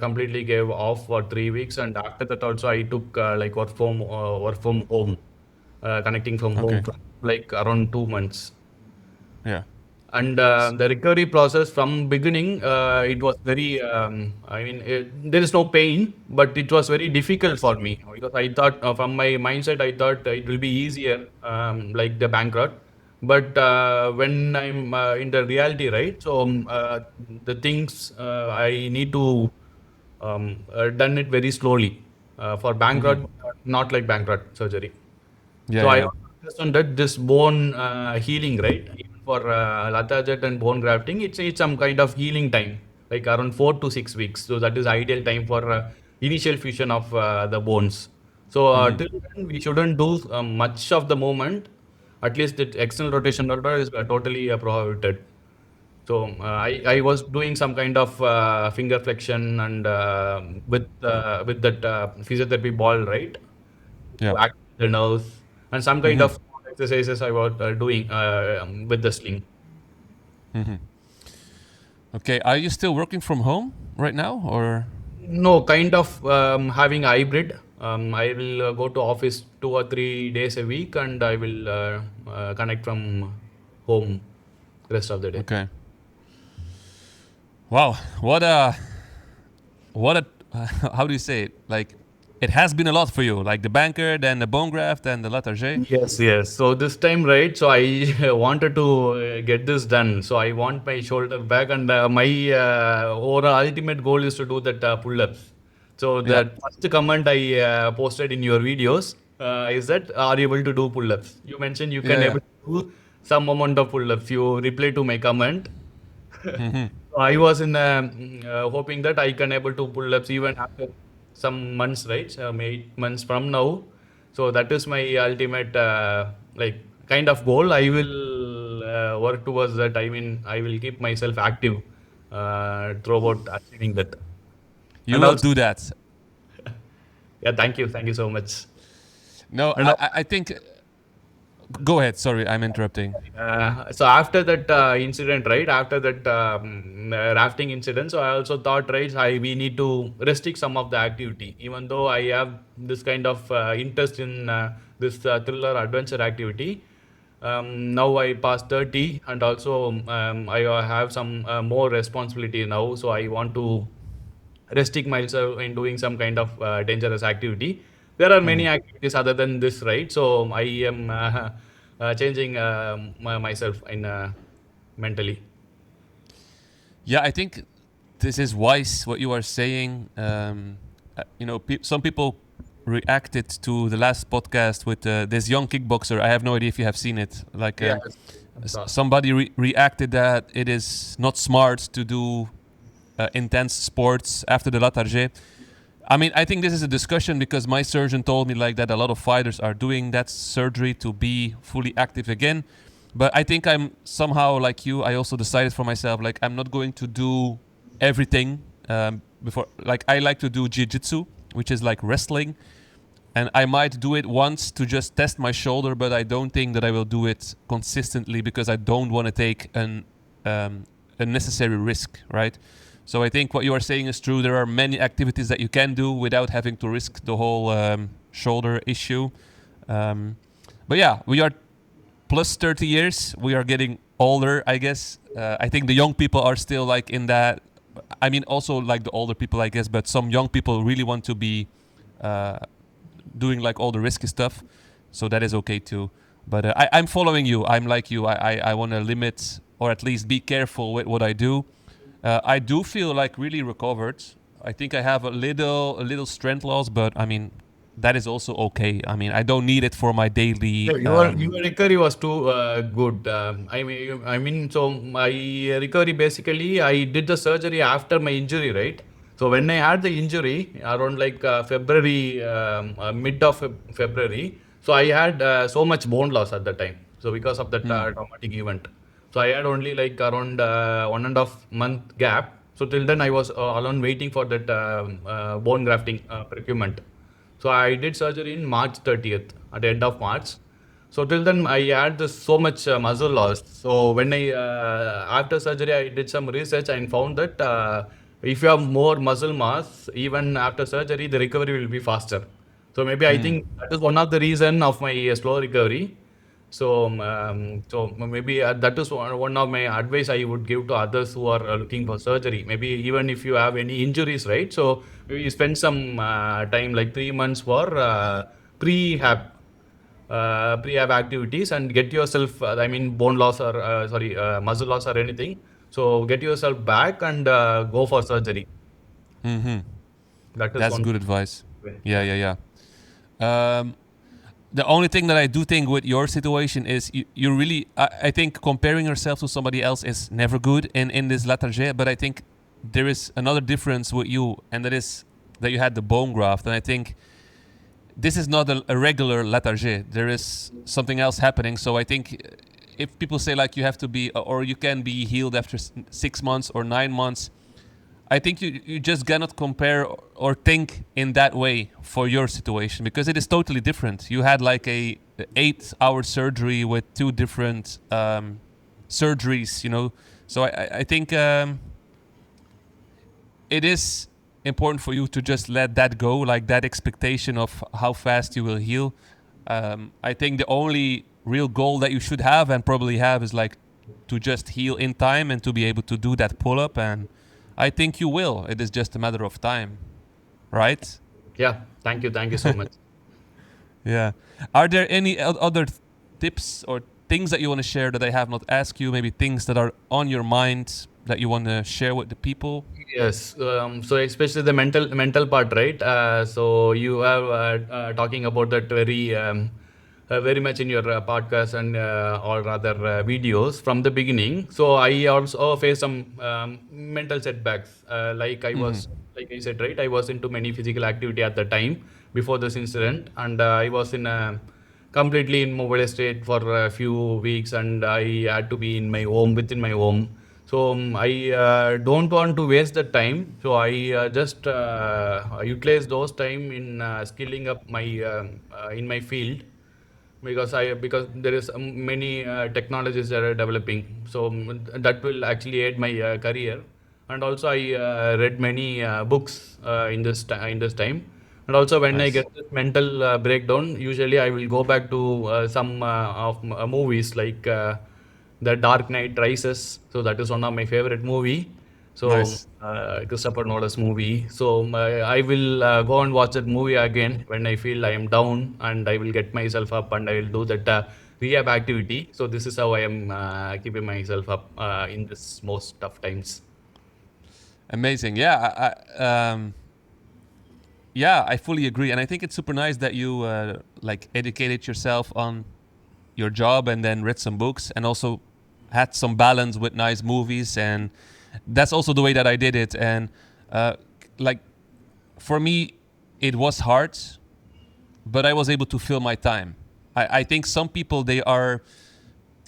completely gave off for 3 weeks, and after that also I took like work from home, connecting from home Okay. for like around 2 months. Yeah. And the recovery process from beginning, it was very there is no pain, but it was very difficult for me, because I thought from my mindset I thought it will be easier, like the bankrupt. But when I'm in the reality, right? So the things I need to done it very slowly for bankrupt, not like bankrupt surgery. Yeah. So I Yeah. also understand that this bone healing, right? Even for Latarjet and bone grafting, it's some kind of healing time, like around 4 to 6 weeks. So that is ideal time for initial fusion of the bones. So till then, we shouldn't do much of the movement. At least the external rotation order is totally prohibited. So I was doing some kind of finger flexion and with that physiotherapy ball, right? Yeah. To activate the nerves, and some kind of exercises I was doing with the sling. Okay. Are you still working from home right now, or? No, kind of having a hybrid. I will go to office 2 or 3 days a week, and I will connect from home rest of the day. Okay. Wow, what a how do you say it? Like, it has been a lot for you, like the Bankart and the bone graft and the Latarjet. Yes, yes. So this time, right? So I wanted to get this done. So I want my shoulder back, and my overall ultimate goal is to do that pull-ups. So Yeah. the first comment I posted in your videos is that are you able to do pull-ups? You mentioned you Yeah, can yeah. able to do some amount of pull-ups. You reply to my comment. Mm-hmm. I was in hoping that I can able to pull ups even after some months, right? 8 months from now. So that is my ultimate like kind of goal. I will work towards that. I mean, I will keep myself active throughout achieving that. You And will also, do that. yeah, thank you so much. No, And I think. Go ahead. Sorry, I'm interrupting. So after that incident, right? After that rafting incident, so I also thought, right, we need to restrict some of the activity. Even though I have this kind of interest in this thriller adventure activity, now I passed 30, and also I have some more responsibility now. So I want to restrict myself in doing some kind of dangerous activity. There are many activities other than this, right? So I am changing myself in mentally. Yeah, I think this is wise what you are saying. Some people reacted to the last podcast with this young kickboxer. I have no idea if you have seen it. Like, Yeah, so, somebody reacted that it is not smart to do intense sports after the Latarjet. I mean, I think this is a discussion because my surgeon told me like that a lot of fighters are doing that surgery to be fully active again. But I think I'm somehow like you. I also decided for myself like I'm not going to do everything before. Like I like to do jiu-jitsu, which is like wrestling, and I might do it once to just test my shoulder, but I don't think that I will do it consistently because I don't want to take an unnecessary risk, right? So I think what you are saying is true. There are many activities that you can do without having to risk the whole shoulder issue. But yeah, we are plus 30 years. We are getting older, I guess. I think the young people are still like in that. I mean, also like the older people, I guess, but some young people really want to be uh, doing like all the risky stuff. So that is okay too. But I'm following you. I'm like you. I want to limit or at least be careful with what I do. I do feel like really recovered. I think I have a little strength loss, but I mean that is also okay. I mean I don't need it for my daily. yeah, your recovery was too good. So my recovery basically, I did the surgery after my injury, right? So when I had the injury around like February, mid of February, so I had so much bone loss at that time. So because of that traumatic event, so I had only like around 1.5 month gap. So till then I was alone waiting for that bone grafting procurement. So I did surgery in March 30th, at the end of March. So till then I had this so much muscle loss. So when I after surgery I did some research and found that if you have more muscle mass, even after surgery the recovery will be faster. So maybe I think that is one of the reason of my slow recovery. So maybe that is one of my advice I would give to others who are looking for surgery. Maybe even if you have any injuries, right? So maybe you spend some time, like 3 months for prehab, prehab activities, and get yourself. I mean, bone loss or muscle loss or anything. So get yourself back and go for surgery. Mm-hmm. That is That's one good advice. way. Yeah, Yeah. yeah, yeah. The only thing that I do think with your situation is you really. I think comparing yourself to somebody else is never good in this Latarjet. But I think there is another difference with you, and that is that you had the bone graft, and I think this is not a regular Latarjet. There is something else happening. So I think if people say like you have to be or you can be healed after 6 months or 9 months, I think you just cannot compare or think in that way for your situation because it is totally different. You had like a 8-hour surgery with two different surgeries, you know. So I think it is important for you to just let that go, like that expectation of how fast you will heal. I think the only real goal that you should have and probably have is like to just heal in time and to be able to do that pull-up, and I think you will. It is just a matter of time, right? Yeah, thank you so much. Yeah. Are there any other tips or things that you want to share that I have not asked you? Maybe things that are on your mind that you want to share with the people? Yes, so especially the mental part, right? So you have talking about that very much in your podcast and or rather videos from the beginning. So I also faced some mental setbacks. Like I said, right? I was into many physical activity at the time before this incident, and I was in a completely in mobile state for a few weeks, and I had to be in my home within my home. So I don't want to waste the time. So I just utilize those time in skilling up my in my field, because there is many technologies that are developing. So that will actually aid my career. And also I read many books in this time. And also when I Nice. get this mental breakdown, usually I will go back to some of movies like The Dark Knight Rises. So that is one of my favorite movie. So Nice. Christopher Nolan's movie. So I will go and watch that movie again when I feel I am down, and I will get myself up and I will do that rehab activity. So this is how I am keeping myself up in this most tough times. Amazing. Yeah, I fully agree, and I think it's super nice that you like educated yourself on your job and then read some books and also had some balance with nice movies, and that's also the way that I did it. And uh, like for me, it was hard, but I was able to fill my time. I think some people, they are,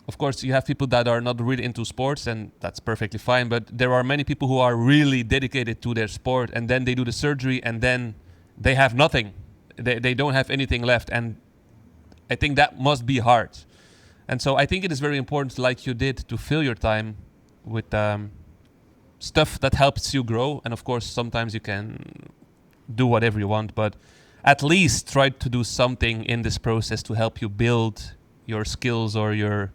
of course, you have people that are not really into sports, and that's perfectly fine. But there are many people who are really dedicated to their sport, and then they do the surgery, and then they have nothing. They don't have anything left, and I think that must be hard. And so I think it is very important, like you did, to fill your time with stuff that helps you grow. And of course, sometimes you can do whatever you want, but at least try to do something in this process to help you build your skills or your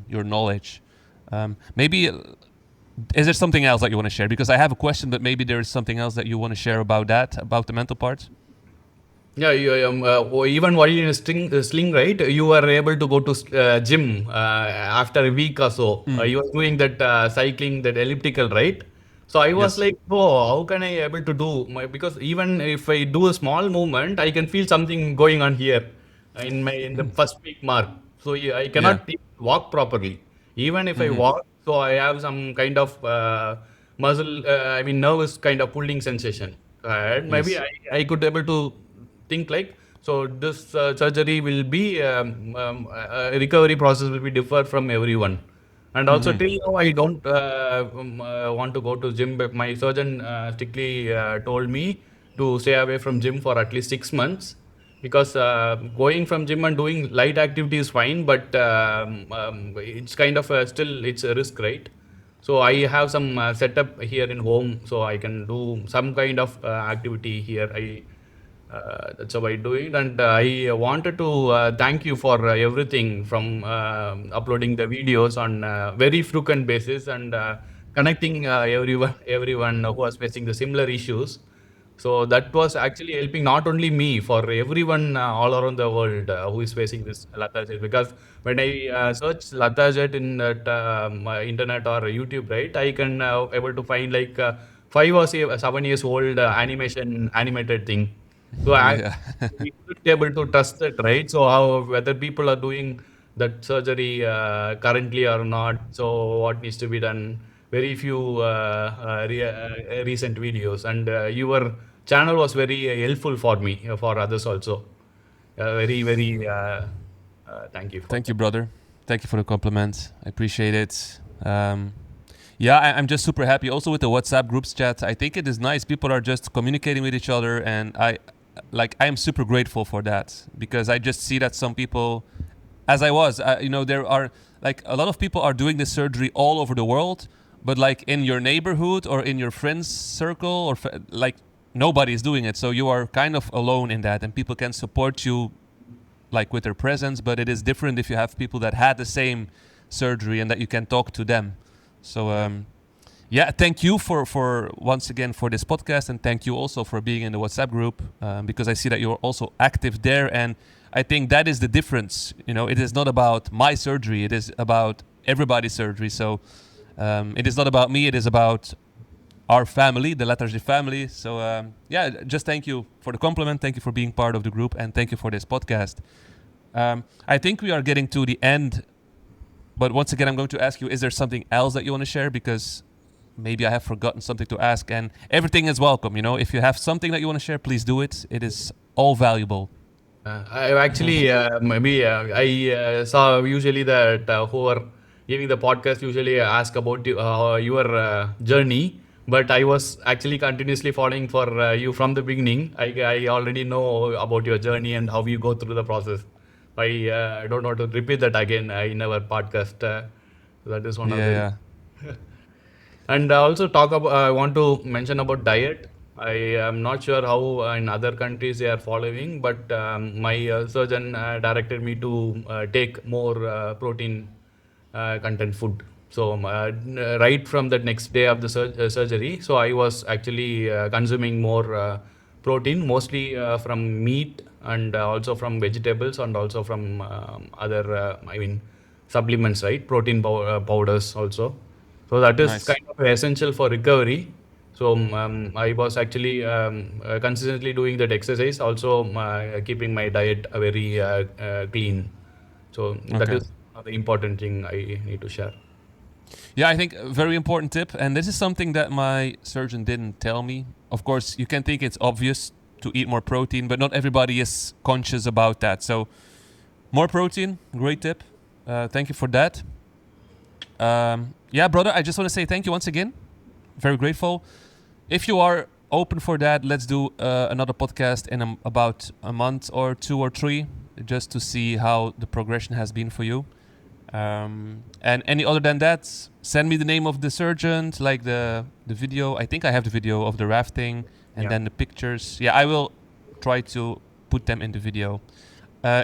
knowledge. Maybe is there something else that you want to share? Because I have a question, but maybe there is something else that you want to share about that, about the mental part. Yeah, even while in a sling, right? You were able to go to gym after a week or so. You were doing that cycling, that elliptical, right? So I was Yes. like, oh, how can I able to do because even if I do a small movement, I can feel something going on here in the first week mark. So yeah, I Yeah. cannot walk properly. Even if I Mm-hmm. walk, so I have some kind of muscle, I mean nervous kind of pulling sensation. And maybe Yes. I could able to think like, so this surgery will be recovery process will be differ from everyone. And also Mm-hmm. till now I don't want to go to gym, but my surgeon strictly told me to stay away from gym for at least 6 months, because going from gym and doing light activity is fine, but it's kind of still it's a risk, right? So I have some setup here in home, so I can do some kind of activity here. That's how I do it, and I wanted to thank you for everything from uploading the videos on very frequent basis, and connecting everyone who was facing the similar issues. So that was actually helping not only me, for everyone all around the world who is facing this Latarjet. Because when I search Latarjet in that internet or YouTube, right, I can able to find like 5 or 7 years old animated thing. So Yeah. we couldn't be able to trust it, right? So how whether people are doing that surgery currently or not. So what needs to be done? Very few recent videos, and your channel was very helpful for me, for others also. Very thank you for Thank you, that. brother. Thank you for the compliment. I appreciate it. Yeah, I'm just super happy. Also with the WhatsApp groups chat, I think it is nice. People are just communicating with each other, and I am super grateful for that, because I just see that some people, as I was, there are like a lot of people are doing this surgery all over the world, but like in your neighborhood or in your friends circle or like nobody is doing it. So you are kind of alone in that, and people can support you like with their presence, but it is different if you have people that had the same surgery and that you can talk to them. So yeah, thank you for once again for this podcast, and thank you also for being in the WhatsApp group, because I see that you're also active there, and I think that is the difference. You know, it is not about my surgery, it is about everybody's surgery. So it is not about me, it is about our family, the Latarjet family. So yeah, just thank you for the compliment, thank you for being part of the group, and thank you for this podcast. I think we are getting to the end, but once again, I'm going to ask you, is there something else that you want to share? Because maybe I have forgotten something to ask, and everything is welcome. You know, if you have something that you want to share, please do it. It is all valuable. I actually maybe I saw usually that who are giving the podcast usually ask about your journey, but I was actually continuously following for you from the beginning. I already know about your journey and how you go through the process. I don't want to repeat that again in our podcast. That is one of the. Yeah, And also talk about. I want to mention about diet. I am not sure how in other countries they are following, but my surgeon directed me to take more protein content food. So right from the next day of the surgery, so I was actually consuming more protein, mostly from meat and also from vegetables and also from other, I mean, supplements, right? Protein powders also. So that is nice. kind of essential for recovery. So I was actually consistently doing that exercise, also keeping my diet very clean. So that Okay. is the important thing I need to share. Yeah, I think a very important tip, and this is something that my surgeon didn't tell me. Of course, you can think it's obvious to eat more protein, but not everybody is conscious about that. So more protein, great tip. Thank you for that. Yeah, brother, I just want to say thank you once again. Very grateful. If you are open for that, let's do another podcast in about a month or 2 or 3, just to see how the progression has been for you. And any other than that, send me the name of the surgeon, like the video. I think I have the video of the rafting, and then the pictures. Yeah, I will try to put them in the video.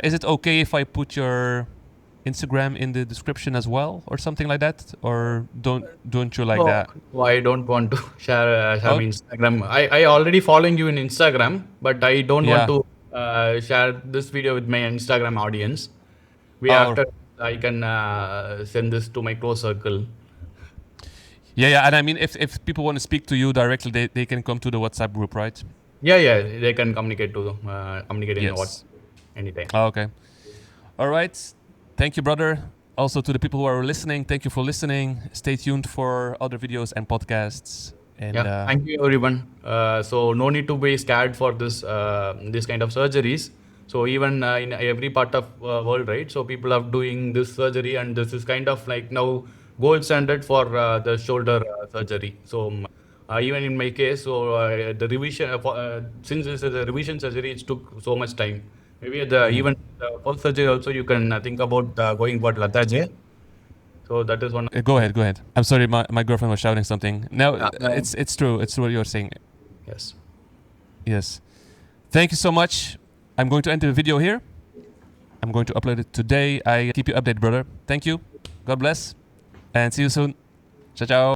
Is it okay if I put your Instagram in the description as well, or something like that, or don't you like that? No, I don't want to share Oh, my Instagram. I already following you in Instagram, but I don't want yeah. to share this video with my Instagram audience. We Oh, after I can send this to my close circle. yeah. And I mean, if people want to speak to you directly, they can come to the WhatsApp group, right? Yeah, they can communicate to communicate in what Yes. anytime. Oh, okay. All right. Thank you, brother. Also to the people who are listening, thank you for listening. Stay tuned for other videos and podcasts. And Yeah, thank you everyone. So no need to be scared for this kind of surgeries. So even in every part of world, right? So people are doing this surgery, and this is kind of like now gold standard for the shoulder surgery. So even in my case, so the revision since this is a revision surgery, it took so much time. Maybe even the first surgery also you can think about going for Latarjet. So that is one. go ahead, go ahead. I'm sorry, my girlfriend was shouting something. No, Uh, it's true. It's true what you're saying. yes. Yes. Thank you so much. I'm going to end the video here. I'm going to upload it today. I keep you updated, brother. Thank you. God bless. And see you soon. Ciao, ciao.